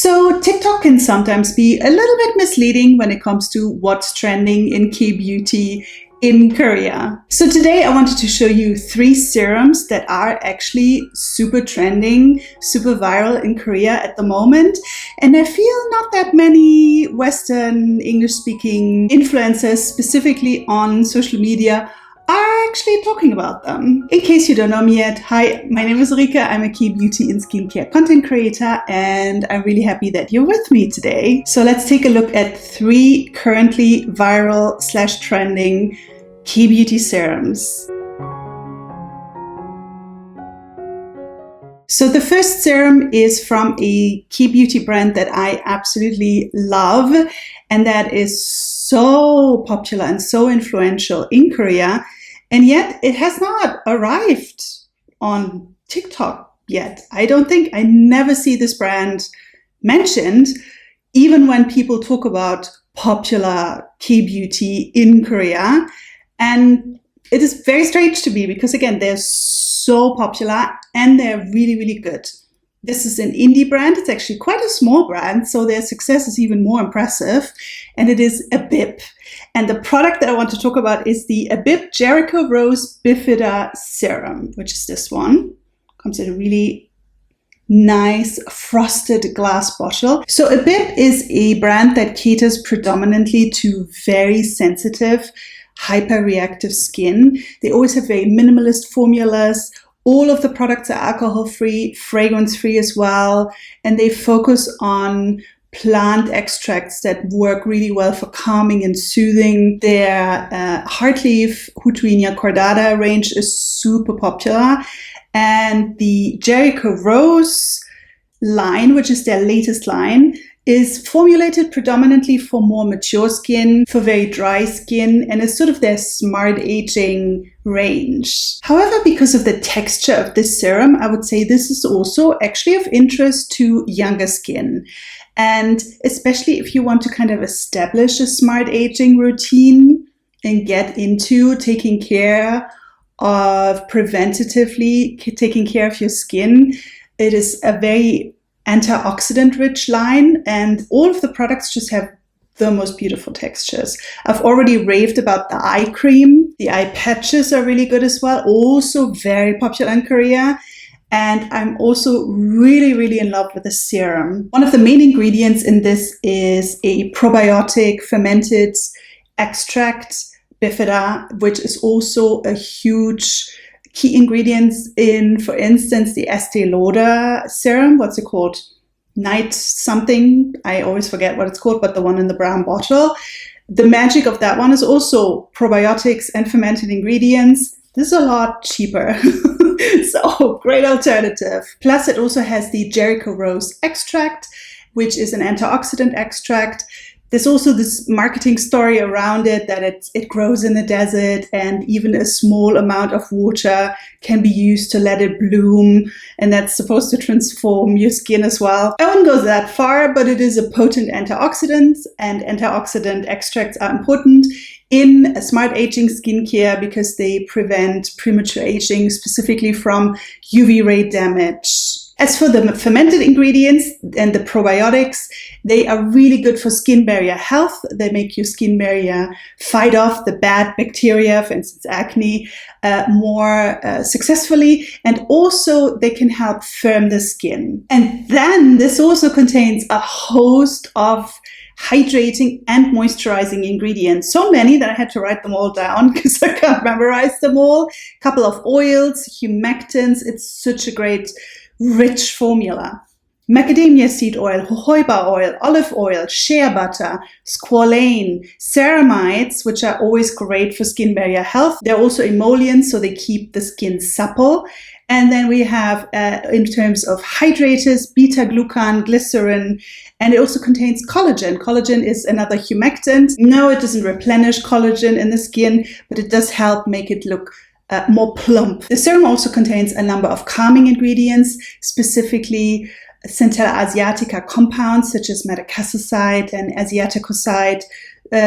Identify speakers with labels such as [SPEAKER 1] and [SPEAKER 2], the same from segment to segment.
[SPEAKER 1] So TikTok can sometimes be a little bit misleading when it comes to what's trending in K-beauty in Korea. So today I wanted to show you 3 serums that are actually super trending, super viral in Korea at the moment. And I feel not that many Western English-speaking influencers, specifically on social media, are actually talking about them. In case you don't know me yet, hi, my name is Rika. I'm a K-beauty and skincare content creator, and I'm really happy that you're with me today. So let's take a look at 3 currently viral / trending K-beauty serums. So the first serum is from a K-beauty brand that I absolutely love, and that is so popular and so influential in Korea, and yet it has not arrived on TikTok yet. I never see this brand mentioned, even when people talk about popular K-beauty in Korea. And it is very strange to me because, again, they're so popular and they're really, really good. This is an indie brand. It's actually quite a small brand, so their success is even more impressive. And it is Abib. And the product that I want to talk about is the Abib Jericho Rose Bifida Serum, which is this one. Comes in a really nice frosted glass bottle. So Abib is a brand that caters predominantly to very sensitive, hyper-reactive skin. They always have very minimalist formulas. All of the products are alcohol-free, fragrance-free as well, and they focus on plant extracts that work really well for calming and soothing. Their Heartleaf Houtuinia Cordata range is super popular, and the Jericho Rose line, which is their latest line, is formulated predominantly for more mature skin, for very dry skin, and is sort of their smart aging range. However, because of the texture of this serum, I would say this is also actually of interest to younger skin. And especially if you want to kind of establish a smart aging routine and get into taking care of preventatively taking care of your skin, it is a very antioxidant rich line, and all of the products just have the most beautiful textures. I've already raved about the eye cream. The eye patches are really good as well, also very popular in Korea. And I'm also really, really in love with the serum. One of the main ingredients in this is a probiotic fermented extract, Bifida, which is also a huge key ingredients in, for instance, the Estee Lauder serum. What's it called? Night something. I always forget what it's called, but the one in the brown bottle. The magic of that one is also probiotics and fermented ingredients. This is a lot cheaper. So great alternative. Plus it also has the Jericho Rose extract, which is an antioxidant extract. There's also this marketing story around it that it grows in the desert, and even a small amount of water can be used to let it bloom, and that's supposed to transform your skin as well. I wouldn't go that far, but it is a potent antioxidant, and antioxidant extracts are important in smart aging skincare because they prevent premature aging, specifically from UV ray damage. As for the fermented ingredients and the probiotics, they are really good for skin barrier health. They make your skin barrier fight off the bad bacteria, for instance, acne, more successfully. And also they can help firm the skin. And then this also contains a host of hydrating and moisturizing ingredients. So many that I had to write them all down because I can't memorize them all. A couple of oils, humectants. It's such a great rich formula. Macadamia seed oil, jojoba oil, olive oil, shea butter, squalane, ceramides, which are always great for skin barrier health. They're also emollients, so they keep the skin supple. And then we have, in terms of hydrators, beta-glucan, glycerin, and it also contains collagen. Collagen is another humectant. No, it doesn't replenish collagen in the skin, but it does help make it look more plump. The serum also contains a number of calming ingredients, specifically Centella asiatica compounds such as madecassoside and asiaticoside.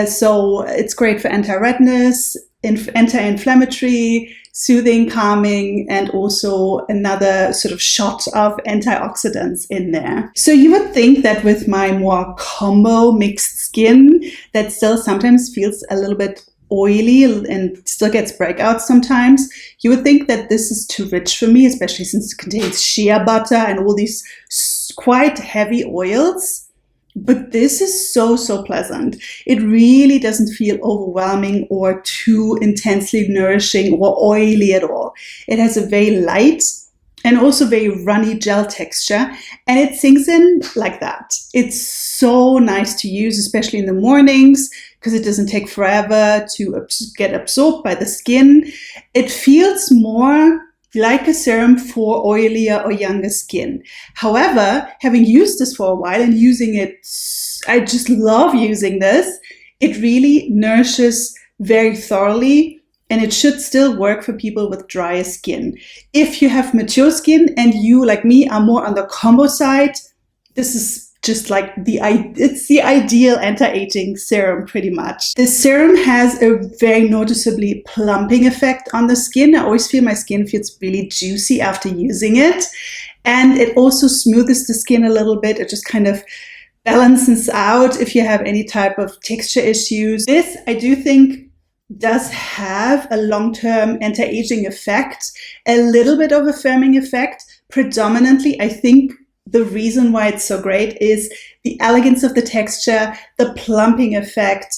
[SPEAKER 1] So it's great for anti-redness, anti-inflammatory, soothing, calming, and also another sort of shot of antioxidants in there. So you would think that with my more combo mixed skin that still sometimes feels a little bit oily and still gets breakouts sometimes, you would think that this is too rich for me, especially since it contains shea butter and all these quite heavy oils. But this is so pleasant. It really doesn't feel overwhelming or too intensely nourishing or oily at all. It has a very light and also very runny gel texture, and it sinks in like that. It's so nice to use, especially in the mornings, because it doesn't take forever to get absorbed by the skin. It feels more like a serum for oilier or younger skin. However, having used this for a while and using it, I just love using this. It really nourishes very thoroughly, and it should still work for people with drier skin. If you have mature skin and you, like me, are more on the combo side, this is just like it's the ideal anti-aging serum pretty much. This serum has a very noticeably plumping effect on the skin. I always feel my skin feels really juicy after using it. And it also smoothes the skin a little bit. It just kind of balances out if you have any type of texture issues. This, I do think, does have a long-term anti-aging effect, a little bit of a firming effect. Predominantly, I think the reason why it's so great is the elegance of the texture, the plumping effect,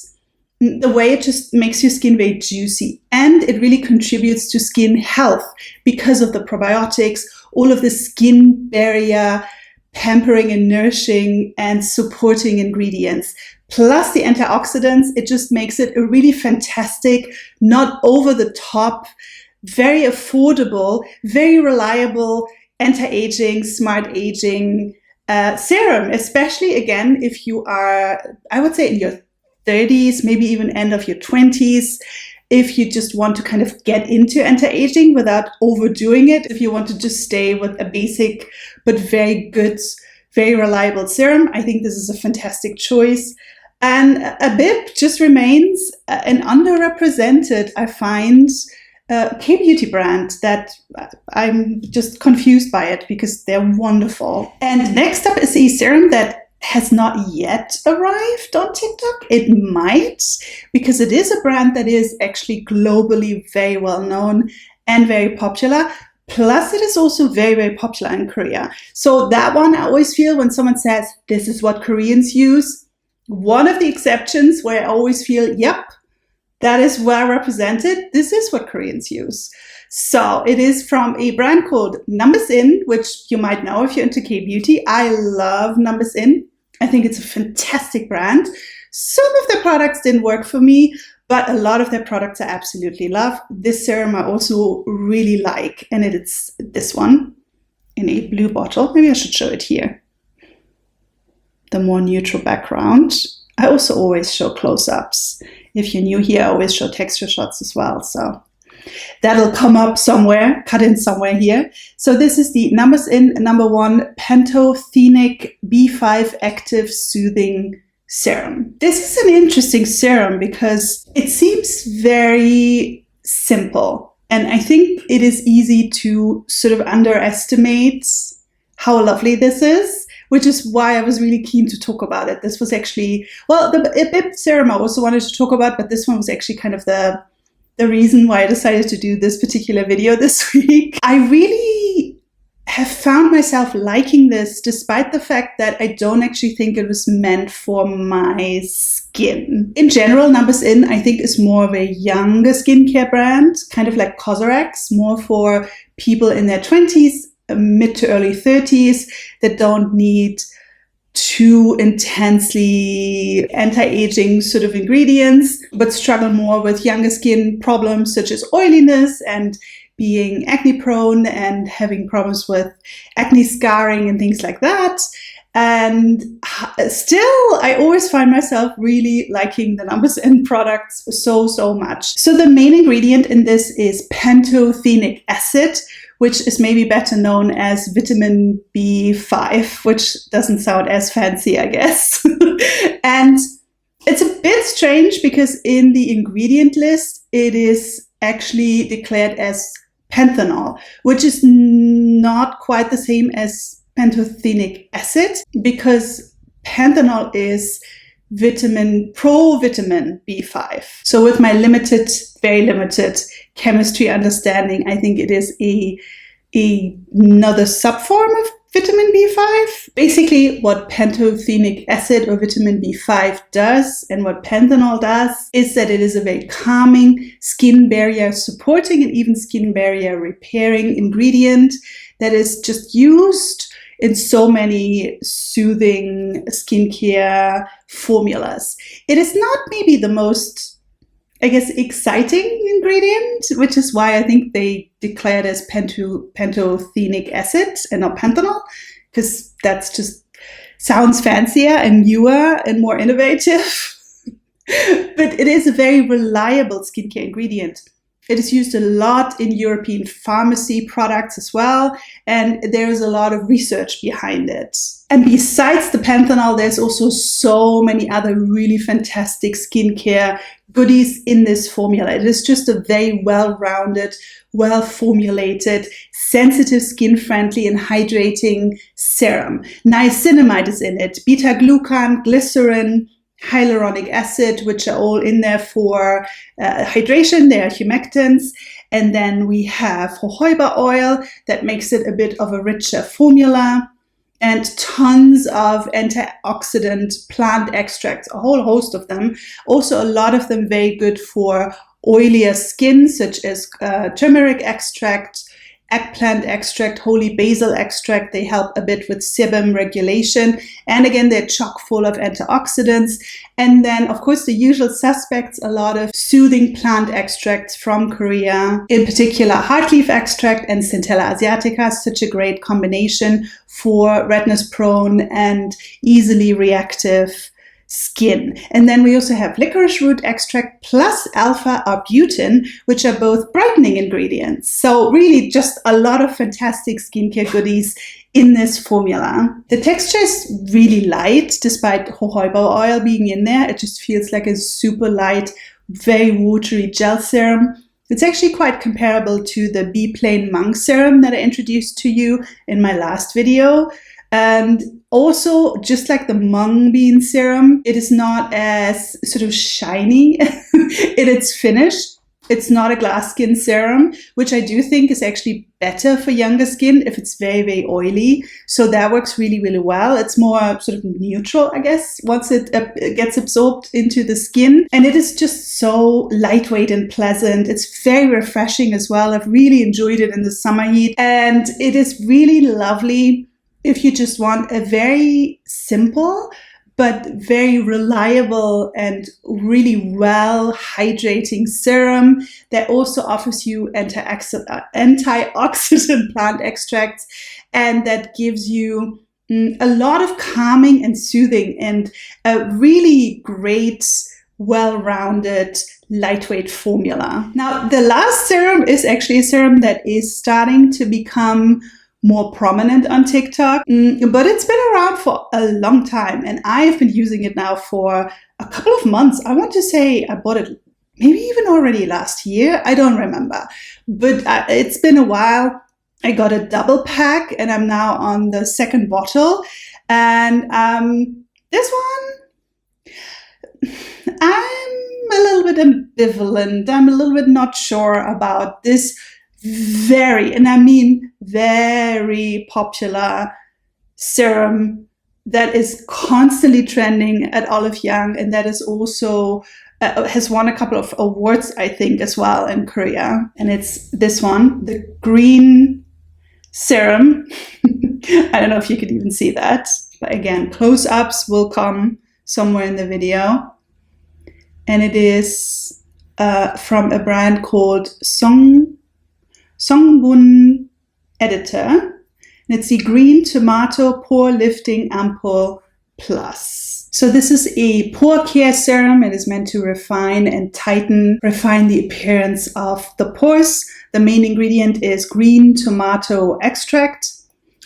[SPEAKER 1] the way it just makes your skin very juicy. And it really contributes to skin health because of the probiotics, all of the skin barrier, pampering and nourishing and supporting ingredients. Plus the antioxidants, it just makes it a really fantastic, not over the top, very affordable, very reliable anti-aging, smart aging serum, especially again, if you are, I would say in your 30s, maybe even end of your 20s, if you just want to kind of get into anti-aging without overdoing it, if you want to just stay with a basic but very good, very reliable serum, I think this is a fantastic choice. And Abib just remains an underrepresented, I find, K-beauty brand that I'm just confused by it because they're wonderful. And next up is a serum that has not yet arrived on TikTok. It might, because it is a brand that is actually globally very well known and very popular. Plus, it is also very popular in Korea. So that one, I always feel when someone says, this is what Koreans use, one of the exceptions where I always feel, yep, that is well represented. This is what Koreans use. So it is from a brand called Numbuzin, which you might know if you're into K-beauty. I love Numbuzin. I think it's a fantastic brand. Some of their products didn't work for me, but a lot of their products I absolutely love. This serum I also really like, and it's this one in a blue bottle. Maybe I should show it here. The more neutral background. I also always show close-ups. If you're new here, I always show texture shots as well. So that'll come up somewhere, cut in somewhere here. So this is the Numbuzin #1 Pantothenic B5 Active Soothing Serum. This is an interesting serum because it seems very simple. And I think it is easy to sort of underestimate how lovely this is, which is why I was really keen to talk about it. This was actually, well, the Abib serum I also wanted to talk about, but this one was actually kind of the reason why I decided to do this particular video this week. I really have found myself liking this despite the fact that I don't actually think it was meant for my skin. In general, Numbuzin I think is more of a younger skincare brand, kind of like Cosrx, more for people in their 20s, mid to early 30s that don't need too intensely anti-aging sort of ingredients, but struggle more with younger skin problems such as oiliness and being acne prone and having problems with acne scarring and things like that. And still, I always find myself really liking the Numbuzin products so much. So the main ingredient in this is pantothenic acid, which is maybe better known as vitamin B5, which doesn't sound as fancy, I guess. And it's a bit strange because in the ingredient list, it is actually declared as panthenol, which is not quite the same as pantothenic acid, because panthenol is provitamin B5. So with my very limited chemistry understanding, I think it is another subform of vitamin B5. Basically, what pantothenic acid or vitamin B5 does and what panthenol does is that it is a very calming, skin barrier supporting, and even skin barrier repairing ingredient that is just used in so many soothing skincare formulas. It is not maybe the most, I guess, exciting ingredient, which is why I think they declared as pantothenic acid and not panthenol, because that's just sounds fancier and newer and more innovative. But it is a very reliable skincare ingredient. It is used a lot in European pharmacy products as well, and there is a lot of research behind it. And besides the panthenol, there's also so many other really fantastic skincare goodies in this formula. It is just a very well-rounded, well-formulated, sensitive, skin-friendly and hydrating serum. Niacinamide is in it, beta-glucan, glycerin, hyaluronic acid, which are all in there for hydration. They are humectants. And then we have jojoba oil that makes it a bit of a richer formula, and tons of antioxidant plant extracts, a whole host of them. Also, a lot of them very good for oilier skin, such as turmeric extract, eggplant extract, holy basil extract. They help a bit with sebum regulation. And again, they're chock full of antioxidants. And then, of course, the usual suspects, a lot of soothing plant extracts from Korea, in particular heart leaf extract and Centella asiatica, such a great combination for redness prone and easily reactive skin. And then we also have licorice root extract plus alpha arbutin, which are both brightening ingredients. So really just a lot of fantastic skincare goodies in this formula. The texture is really light, despite jojoba oil being in there. It just feels like a super light, very watery gel serum. It's actually quite comparable to the Be Plain Monk serum that I introduced to you in my last video. And also, just like the mung bean serum, it is not as sort of shiny in its finish. It's not a glass skin serum, which I do think is actually better for younger skin if it's very, very oily. So that works really, really well. It's more sort of neutral, I guess, once it gets absorbed into the skin. And it is just so lightweight and pleasant. It's very refreshing as well. I've really enjoyed it in the summer heat. And it is really lovely if you just want a very simple but very reliable and really well hydrating serum that also offers you antioxidant plant extracts, and that gives you a lot of calming and soothing and a really great, well-rounded, lightweight formula. Now, the last serum is actually a serum that is starting to become more prominent on TikTok, but it's been around for a long time, and I've been using it now for a couple of months. I want to say I bought it maybe even already last year. I don't remember, but it's been a while. I got a double pack and I'm now on the second bottle. And this one, I'm a little bit ambivalent. I'm a little bit not sure about this very popular serum that is constantly trending at Olive Young, and that is also has won a couple of awards, I think, as well in Korea. And it's this one, the green serum. I don't know if you could even see that, but again, close-ups will come somewhere in the video. And it is from a brand called SUNGBOON Editor. And it's the Green Tomato Pore Lifting Ampoule Plus. So this is a pore care serum. It is meant to refine the appearance of the pores. The main ingredient is green tomato extract,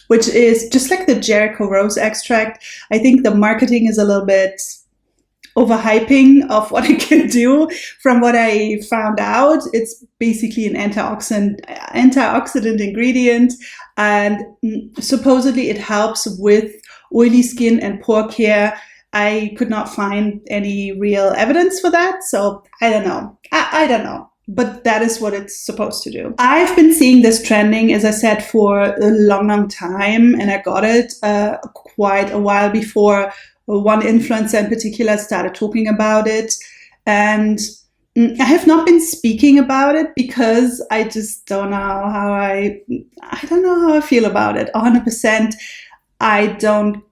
[SPEAKER 1] which is just like the Jericho rose extract. I think the marketing is a little bit overhyping of what it can do. From what I found out, it's basically an antioxidant ingredient, and supposedly it helps with oily skin and pore care. I could not find any real evidence for that, so I don't know. I don't know. But that is what it's supposed to do. I've been seeing this trending, as I said, for a long time, and I got it quite a while before one influencer in particular started talking about it. And I have not been speaking about it because I just don't know how I don't know how I feel about it. 100%, I don't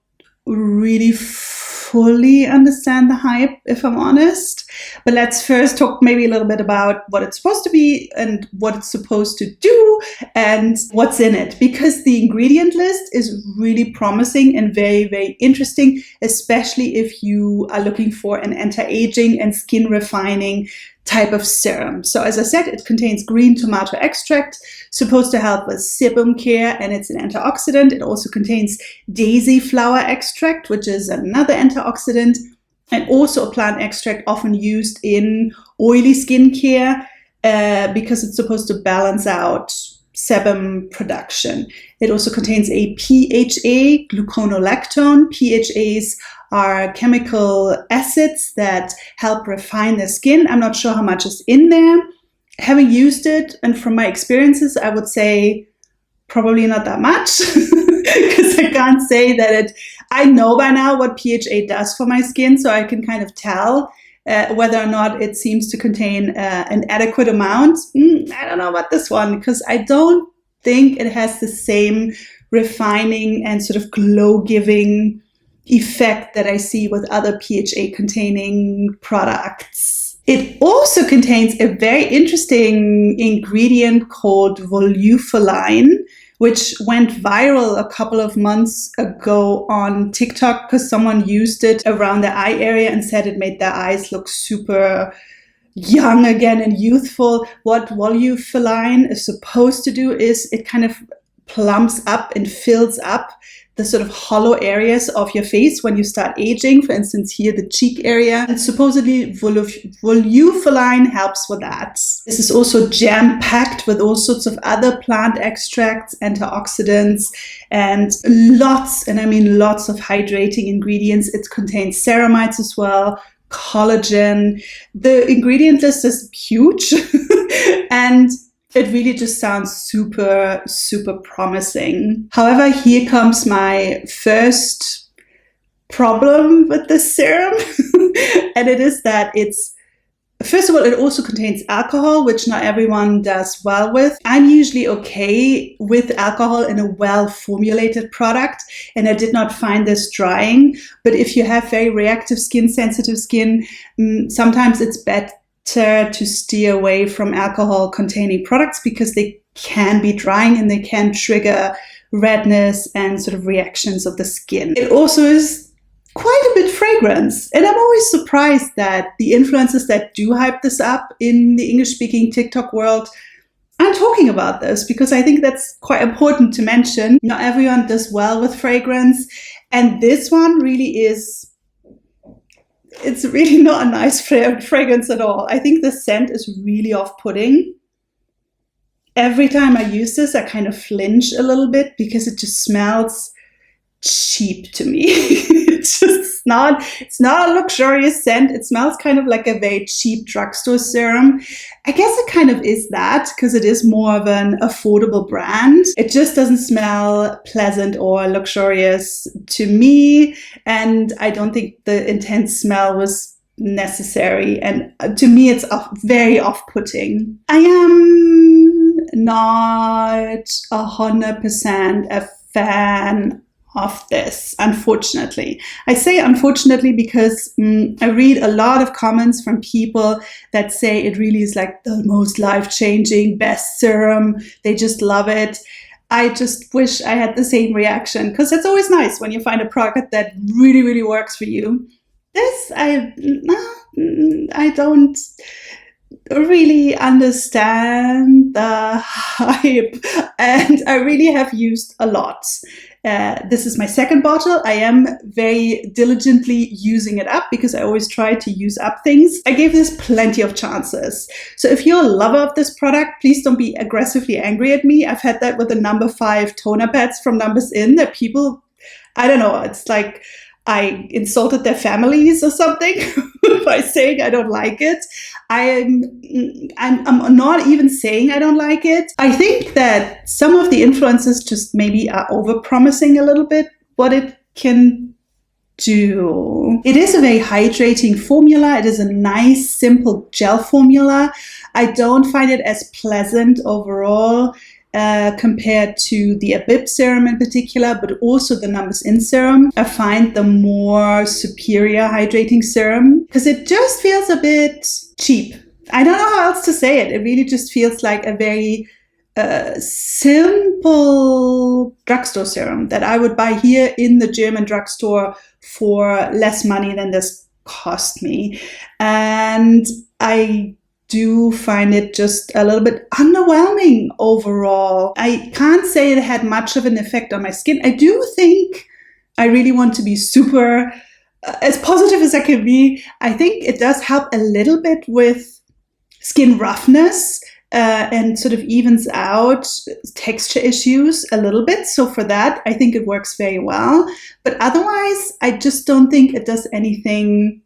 [SPEAKER 1] really fully understand the hype, if I'm honest. But let's first talk maybe a little bit about what it's supposed to be and what it's supposed to do and what's in it, because the ingredient list is really promising and very interesting, especially if you are looking for an anti-aging and skin refining type of serum. So as I said, it contains green tomato extract, supposed to help with sebum care, and it's an antioxidant. It also contains daisy flower extract, which is another antioxidant, and also a plant extract often used in oily skin care because it's supposed to balance out sebum production. It also contains a PHA, gluconolactone. PHAs are chemical acids that help refine the skin. I'm not sure how much is in there. Having used it, and from my experiences, I would say probably not that much, because I can't say that I know by now what PHA does for my skin, so I can kind of tell whether or not it seems to contain an adequate amount. I don't know about this one, because I don't think it has the same refining and sort of glow-giving effect that I see with other PHA containing products. It also contains a very interesting ingredient called volufiline, which went viral a couple of months ago on TikTok because someone used it around their eye area and said it made their eyes look super young again and youthful. What volufiline is supposed to do is it kind of plumps up and fills up the sort of hollow areas of your face when you start aging. For instance, here, the cheek area. And supposedly volufiline helps with that. This is also jam-packed with all sorts of other plant extracts, antioxidants, and lots, and I mean lots of hydrating ingredients. It contains ceramides as well, collagen. The ingredient list is huge and it really just sounds super promising. However, here comes my first problem with this serum. And it is that first of all, it also contains alcohol, which not everyone does well with. I'm usually okay with alcohol in a well-formulated product, and I did not find this drying. But if you have very reactive skin, sensitive skin, sometimes it's better to steer away from alcohol-containing products because they can be drying and they can trigger redness and sort of reactions of the skin. It also is quite a bit fragrance, and I'm always surprised that the influencers that do hype this up in the English-speaking TikTok world aren't talking about this, because I think that's quite important to mention. Not everyone does well with fragrance, and this one really is. It's really not a nice fragrance at all. I think the scent is really off-putting. Every time I use this, I kind of flinch a little bit because it just smells cheap to me. It's not a luxurious scent. It smells kind of like a very cheap drugstore serum. I guess it kind of is that because it is more of an affordable brand. It just doesn't smell pleasant or luxurious to me, and I don't think the intense smell was necessary, and to me it's very off-putting. I am not 100% a fan of this, unfortunately. I say unfortunately because I read a lot of comments from people that say it really is like the most life-changing, best serum. They just love it. I just wish I had the same reaction, because it's always nice when you find a product that really works for you. This, I don't really understand the hype, and I really have used a lot. This is my second bottle. I am very diligently using it up because I always try to use up things. I gave this plenty of chances. So if you're a lover of this product, please don't be aggressively angry at me. I've had that with the number 5 toner pads from Numbuzin that people, I don't know, it's like I insulted their families or something by saying I don't like it. I'm not even saying I don't like it. I think that some of the influencers just maybe are over-promising a little bit what it can do. It is a very hydrating formula. It is a nice, simple gel formula. I don't find it as pleasant overall compared to the Abib serum in particular, but also the Numbuzin serum. I find the more superior hydrating serum because it just feels a bit cheap. I don't know how else to say it. It really just feels like a very simple drugstore serum that I would buy here in the German drugstore for less money than this cost me. And I do find it just a little bit underwhelming overall. I can't say it had much of an effect on my skin. I do think I really want to be super as positive as I can be. I think it does help a little bit with skin roughness and sort of evens out texture issues a little bit. So for that, I think it works very well. But otherwise, I just don't think it does anything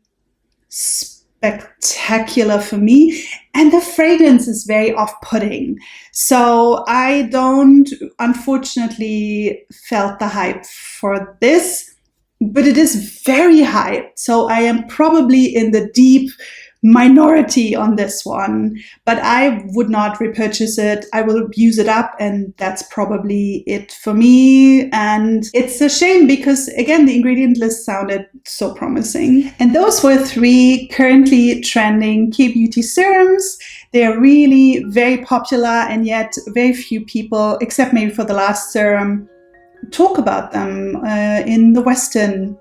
[SPEAKER 1] spectacular for me, and the fragrance is very off-putting. So I don't, unfortunately, felt the hype for this, but it is very hyped. So I am probably in the deep minority on this one, but I would not repurchase it. I will use it up, and that's probably it for me. And it's a shame because, again, the ingredient list sounded so promising. And those were 3 currently trending K-beauty serums. They're really very popular, and yet very few people, except maybe for the last serum, talk about them in the Western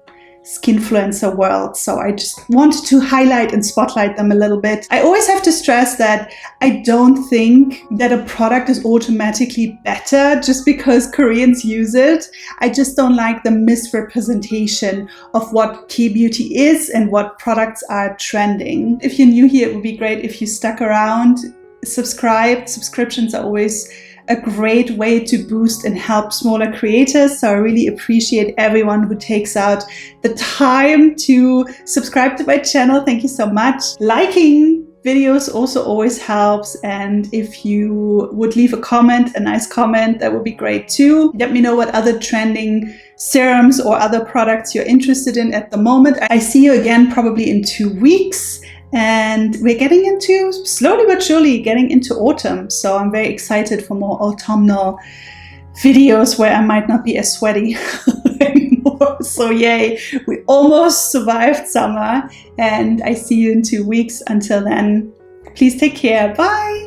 [SPEAKER 1] skinfluencer world. So I just wanted to highlight and spotlight them a little bit. I always have to stress that I don't think that a product is automatically better just because Koreans use it. I just don't like the misrepresentation of what K-beauty is and what products are trending. If you're new here, it would be great if you stuck around, subscribed. Subscriptions are always a great way to boost and help smaller creators. So I really appreciate everyone who takes out the time to subscribe to my channel. Thank you so much. Liking videos also always helps. And if you would leave a comment, a nice comment, that would be great too. Let me know what other trending serums or other products you're interested in at the moment. I see you again probably in 2 weeks. And we're getting into, slowly but surely, getting into autumn. So I'm very excited for more autumnal videos where I might not be as sweaty anymore. So yay, we almost survived summer, and I see you in 2 weeks. Until then, please take care. Bye.